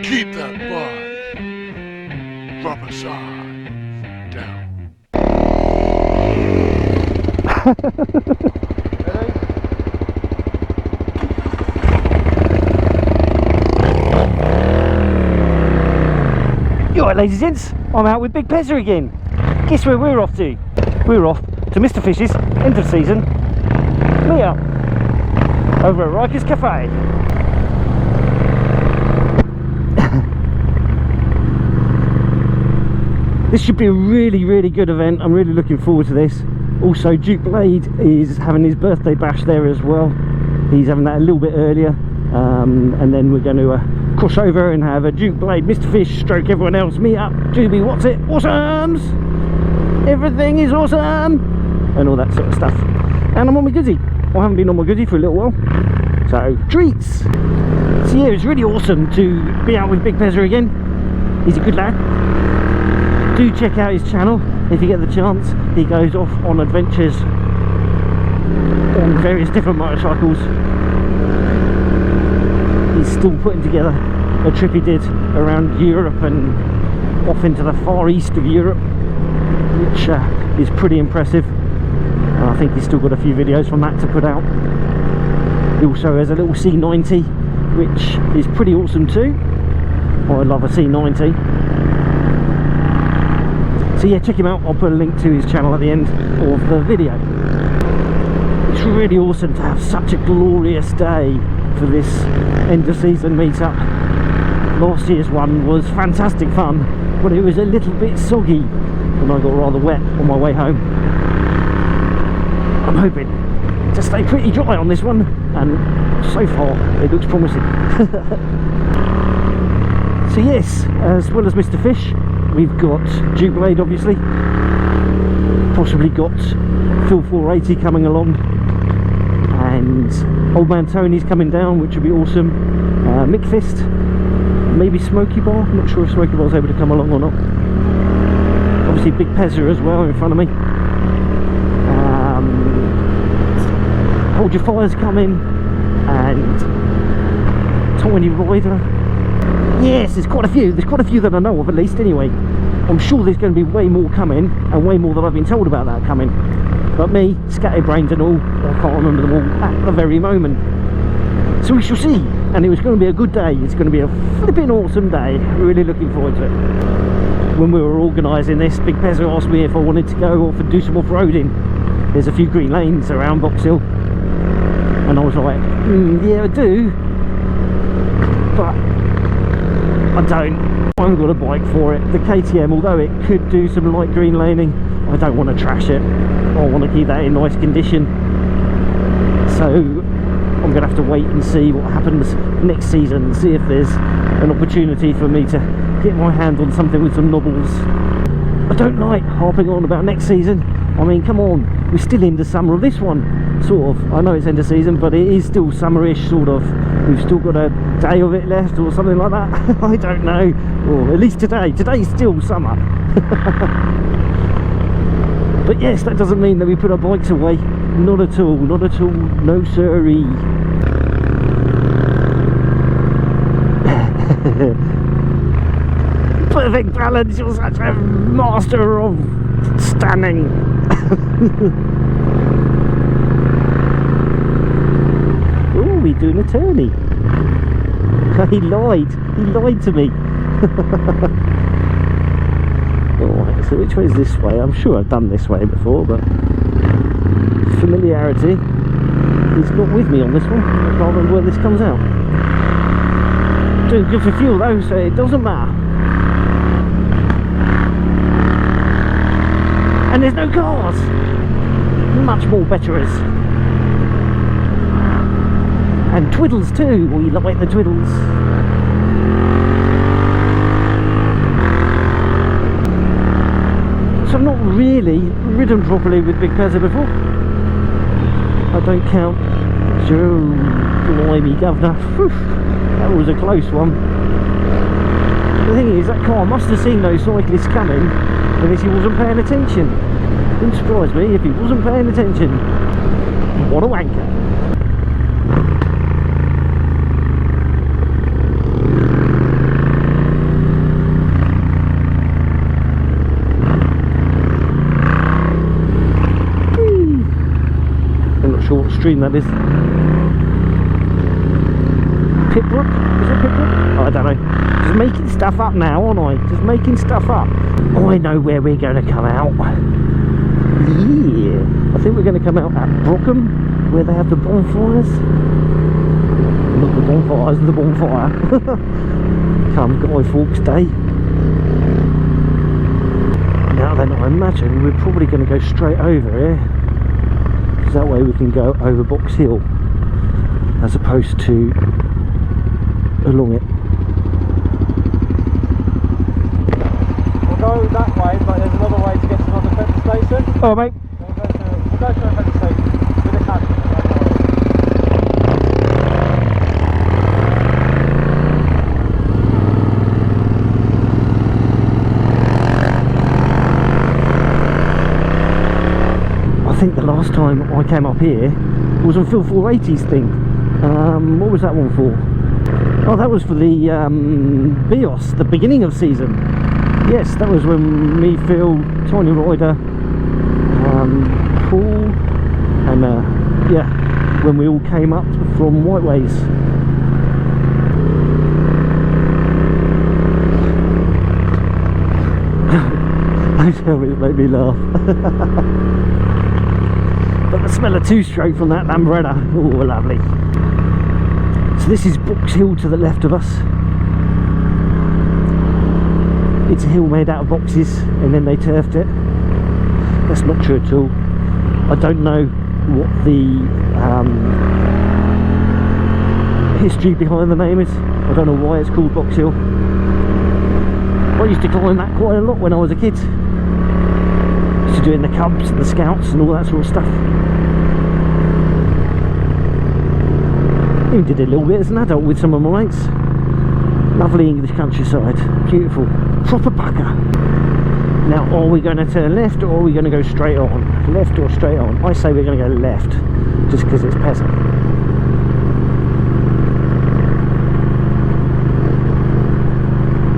Keep that vibe. Rubber side down. You alright, ladies and gents? I'm out with Big Pezza again. Guess where we're off to? We're off to Mr Fish's end of season meetup over at Rykas Cafe. This should be a really good event. I'm really looking forward to this. Also, Duke Blade is having his birthday bash there as well. He's having that a little bit earlier, and then we're going to cross over and have a Duke Blade, Mr Fish, stroke everyone else meet up. Juby, what's it? Awesomes! Everything is awesome! And all that sort of stuff. And I'm on my Guzzi. I haven't been on my Guzzi for a little while. So, treats! So yeah, it's really awesome to be out with Big Pezza again. He's a good lad. Do check out his channel if you get the chance. He goes off on adventures on various different motorcycles. He's still putting together a trip he did around Europe and off into the far east of Europe, which is pretty impressive. And I think he's still got a few videos from that to put out. He also has a little C90, which is pretty awesome too. I love a C90. So yeah, check him out. I'll put a link to his channel at the end of the video. It's really awesome to have such a glorious day for this end of season meetup. Last year's one was fantastic fun, but it was a little bit soggy and I got rather wet on my way home. I'm hoping to stay pretty dry on this one, and so far it looks promising. So yes, as well as Mr Fish, we've got Duke Blade obviously, possibly got Phil 480 coming along, and Old Man Tony's coming down, which would be awesome. Mick Fist, maybe Smoky Bar. I'm not sure if Smoky Bar's able to come along or not. Obviously Big Pezza as well in front of me. Hold Your Fire's coming, and Tiny Rider. Yes, there's quite a few. There's quite a few that I know of, at least anyway. I'm sure there's going to be way more coming, and way more that I've been told about that coming. But me, scatterbrains and all, I can't remember them all at the very moment. So we shall see. And it was going to be a good day. It's going to be a flipping awesome day. Really looking forward to it. When we were organising this, Big Pezza asked me if I wanted to go off and do some off-roading. There's a few green lanes around Box Hill, and I was like, yeah, I do, but I don't. I haven't got a bike for it. The KTM, although it could do some light green laning, I don't want to trash it. I want to keep that in nice condition. So I'm going to have to wait and see what happens next season, see if there's an opportunity for me to get my hand on something with some knobbles. I don't like harping on about next season. I mean, come on, we're still into summer of this one, sort of. I know it's end of season, but it is still summerish, sort of. We've still got a day of it left or something like that. I don't know. Or at least today. Today's still summer. But yes, that doesn't mean that we put our bikes away. Not at all, not at all. No siree. Perfect balance. You're such a master of standing. Oh, we're doing a turny. He lied to me. Alright, so which way is this way? I'm sure I've done this way before, but familiarity is not with me on this one. I can't remember where this comes out. Doing good for fuel though, so it doesn't matter. And there's no cars. Much more betterers. And twiddles too. We like the twiddles. So I've not really ridden properly with Big Pezza before. I don't count. Joe, blimey, governor. Whew, that was a close one. The thing is, that car must have seen those cyclists coming, unless he wasn't paying attention. Wouldn't surprise me if he wasn't paying attention. What a wanker. stream, that is. Pitbrook? Is it Pitbrook? Oh, I don't know. Just making stuff up now, aren't I? Just making stuff up. Oh, I know where we're going to come out. Yeah. I think we're going to come out at Brockham, where they have the bonfires. Not the bonfires, the bonfire. Come Guy Fawkes Day. Now then, I imagine we're probably going to go straight over here, because that way we can go over Box Hill as opposed to along it. We'll go that way, but there's another way to get to another petrol station. Oh, mate. We'll go to a petrol station with a cab. I think the last time I came up here was on Phil 480's thing. What was that one for? Oh, that was for the BIOS, the beginning of season. Yes, that was when me, Phil, Tiny Rider, Paul, and yeah, when we all came up from Whiteways. I tell it made me laugh. But the smell of two-stroke from that Lambretta, oh lovely. So this is Box Hill to the left of us. It's a hill made out of boxes and then they turfed it. That's not true at all. I don't know what the history behind the name is. I don't know why it's called Box Hill. I used to climb that quite a lot when I was a kid. Used to do it in the Cubs and the Scouts and all that sort of stuff. Even did a little bit as an adult with some of my mates. Lovely English countryside, beautiful, proper pucker. Now, are we going to turn left or are we going to go straight on? Left or straight on? I say we're going to go left, just because it's Pezza.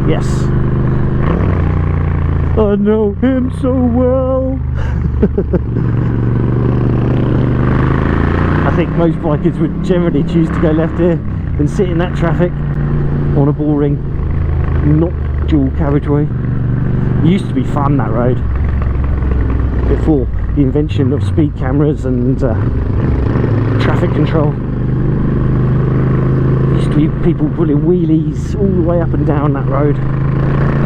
Yes. I know him so well. I think most bikers would generally choose to go left here than sit in that traffic on a boring, not dual carriageway. It used to be fun, that road, before the invention of speed cameras and traffic control. There used to be people pulling wheelies all the way up and down that road.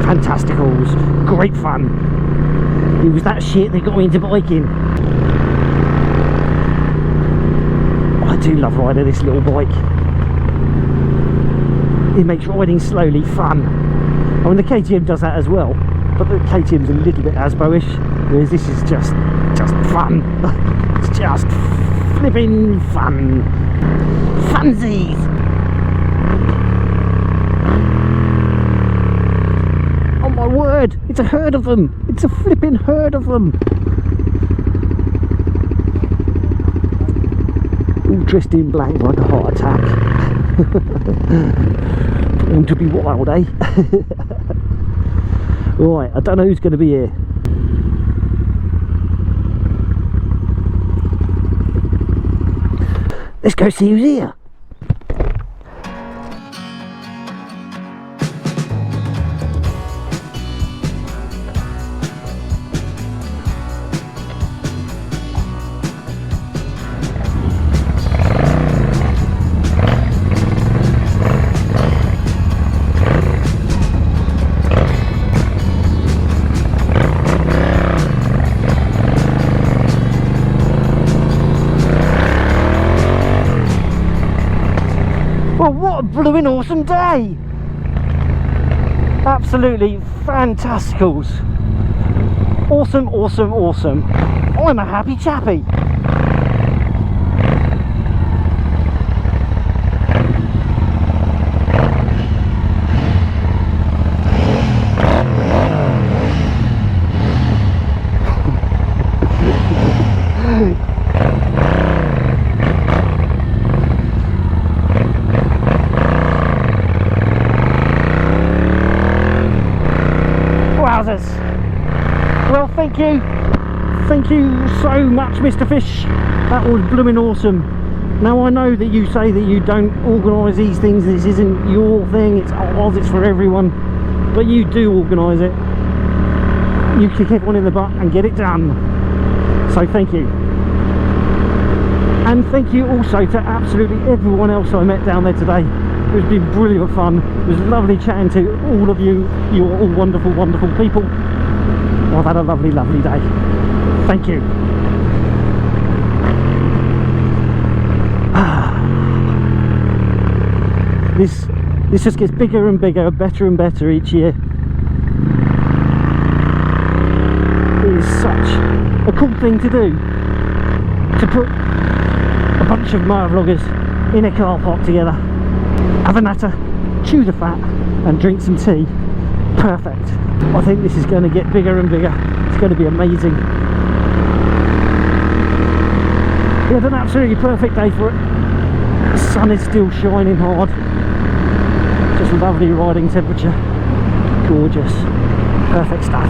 Fantasticals, great fun. It was that shit that got me into biking. I do love riding this little bike. It makes riding slowly fun. I mean, the KTM does that as well, but the KTM's a little bit Asbo-ish, whereas this is just fun. It's just flipping fun. Funsies! Oh my word, it's a herd of them. It's a flipping herd of them. All dressed in black like a heart attack. Born to be wild, eh? Right, I don't know who's going to be here. Let's go see who's here. Well, what a blooming awesome day! Absolutely fantasticals. Awesome, awesome, awesome. I'm a happy chappy. Well, thank you Thank you so much, Mr Fish. That was blooming awesome. Now I know that you say that you don't organise these things, this isn't your thing, it's ours, it's for everyone, but you do organise it. You kick everyone in the butt and get it done. So thank you. And thank you also to absolutely everyone else I met down there today. It's been brilliant fun. It was lovely chatting to all of you. You're all wonderful, wonderful people. I've had a lovely, lovely day. Thank you. This just gets bigger and bigger, better and better each year. It is such a cool thing to do, to put a bunch of motovloggers in a car park together, have a natter, chew the fat and drink some tea. Perfect. I think this is going to get bigger and bigger. It's going to be amazing. We had an absolutely perfect day for it. The sun is still shining hard. Just lovely riding temperature. Gorgeous. Perfect stuff.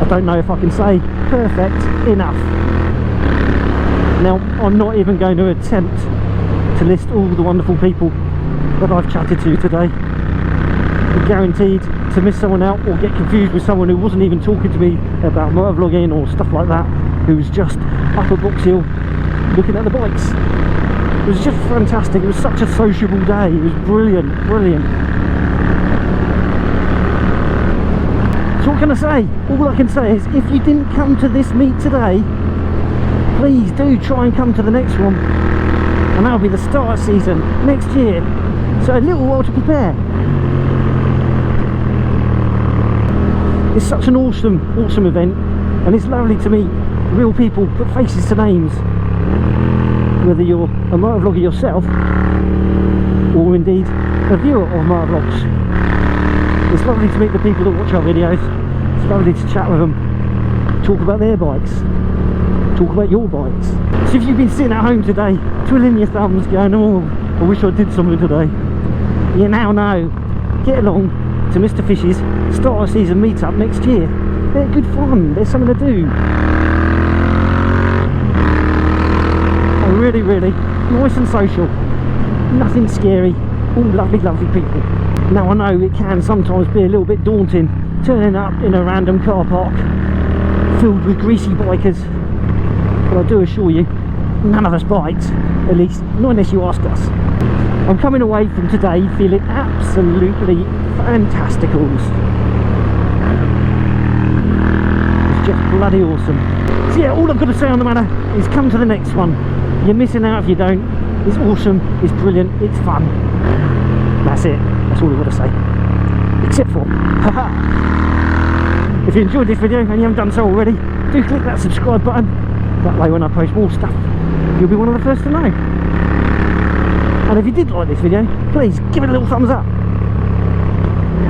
I don't know if I can say perfect enough. Now, I'm not even going to attempt to list all the wonderful people that I've chatted to today. I'm guaranteed to miss someone out or get confused with someone who wasn't even talking to me about motovlogging or stuff like that, who was just up a box hill looking at the bikes. It was just fantastic. It was such a sociable day. It was brilliant, brilliant. So what can I say? All I can say is, if you didn't come to this meet today, please do try and come to the next one, and that'll be the start of season next year. So a little while to prepare. It's such an awesome, awesome event, and it's lovely to meet real people, put faces to names. Whether you're a motovlogger yourself, or indeed a viewer of motovlogs. It's lovely to meet the people that watch our videos. It's lovely to chat with them, talk about their bikes, talk about your bikes. So if you've been sitting at home today, twiddling your thumbs, going, oh, I wish I did something today, you now know. Get along to Mr Fish's start of season meetup next year. They're good fun, there's something to do. Really, really nice and social, nothing scary, all lovely, lovely people. Now I know it can sometimes be a little bit daunting turning up in a random car park filled with greasy bikers, but I do assure you, none of us bite, at least not unless you ask us. I'm coming away from today feeling absolutely fantasticals. It's just bloody awesome. So yeah, all I've got to say on the matter is come to the next one. You're missing out if you don't. It's awesome, it's brilliant, it's fun. That's it, that's all I've got to say. Except for, haha. If you enjoyed this video and you haven't done so already, do click that subscribe button. That way when I post more stuff, you'll be one of the first to know. And if you did like this video, please give it a little thumbs up.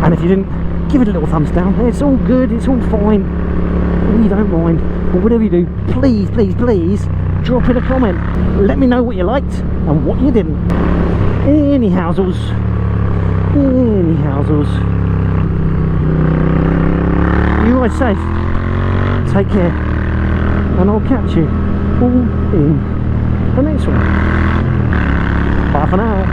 And if you didn't, give it a little thumbs down. It's all good, it's all fine. We don't mind. But whatever you do, please, please, please, drop in a comment. Let me know what you liked and what you didn't. Any howsels. Any howsels. You ride safe. Take care. And I'll catch you all in the next one. Bye for now.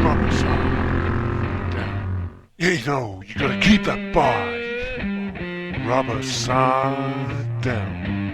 Drop aside. Down. You know, you gotta keep that bike. Rubber side down.